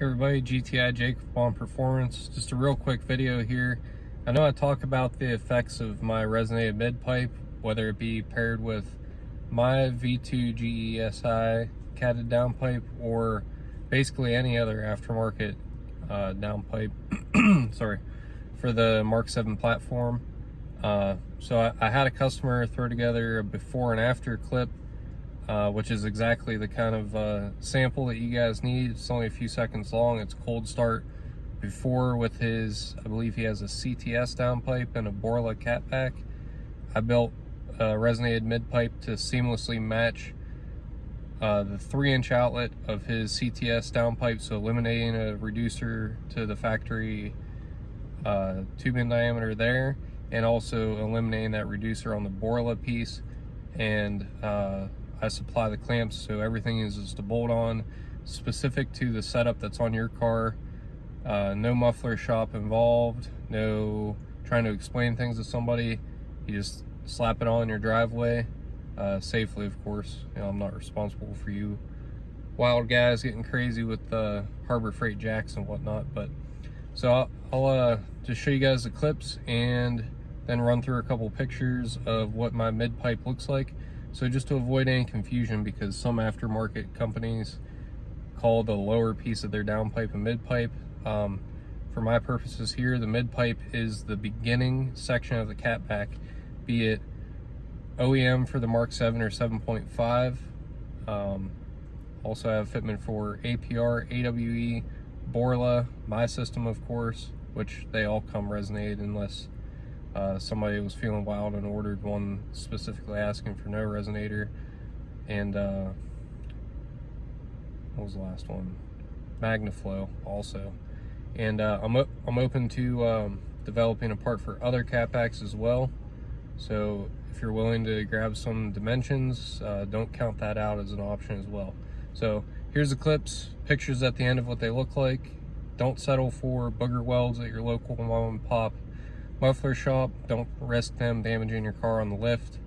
Hey everybody, GTI Jake with Baun Performance. Just a real quick video here. I know I talk about the effects of my resonated mid-pipe, whether it be paired with my V2 GESI catted downpipe or basically any other aftermarket downpipe sorry, for the Mk7 platform. So I had a customer throw together a before and after clip, which is exactly the kind of sample that you guys need. It's only a few seconds long. It's cold start before with his, I believe he has a CTS downpipe and a Borla catback. I built a resonated mid-pipe to seamlessly match the 3-inch outlet of his CTS downpipe, so eliminating a reducer to the factory tube in diameter there, and also eliminating that reducer on the Borla piece. And I supply the clamps, so everything is just a bolt on, specific to the setup that's on your car. No muffler shop involved, no trying to explain things to somebody. You just slap it on in your driveway, safely of course. You know, I'm not responsible for you wild guys getting crazy with Harbor Freight jacks and whatnot. But so I'll just show you guys the clips and then run through a couple pictures of what my mid-pipe looks like. So just to avoid any confusion, because some aftermarket companies call the lower piece of their downpipe a mid-pipe. For my purposes here, the mid-pipe is the beginning section of the catback, be it OEM for the Mk7 or 7.5. Also have fitment for APR, AWE, Borla, my system of course, which they all come resonated unless somebody was feeling wild and ordered one specifically asking for no resonator. And what was the last one? Magnaflow also. And I'm open to developing a part for other catbacks as well. So if you're willing to grab some dimensions, don't count that out as an option as well. So here's the clips, pictures at the end of what they look like. Don't settle for booger welds at your local mom and pop muffler shop. Don't risk them damaging your car on the lift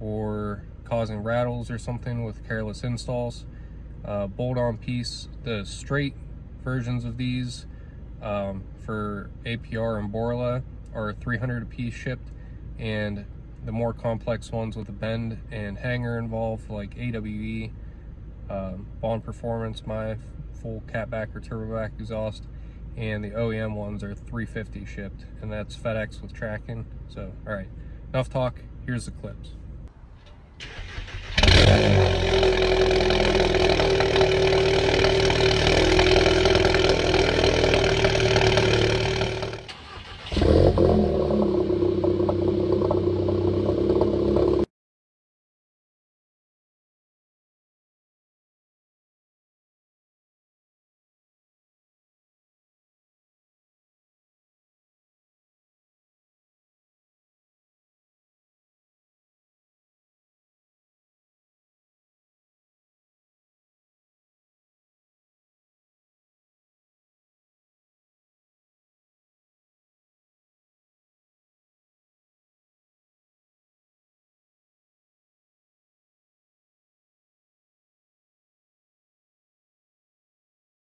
or causing rattles or something with careless installs. Bolt-on piece, the straight versions of these for APR and Borla are 300 a piece shipped, and the more complex ones with a bend and hanger involved, like AWE, Baun Performance, my full catback or turboback exhaust, and the OEM ones are 350 shipped, and that's FedEx with tracking. So all right, enough talk, here's the clips.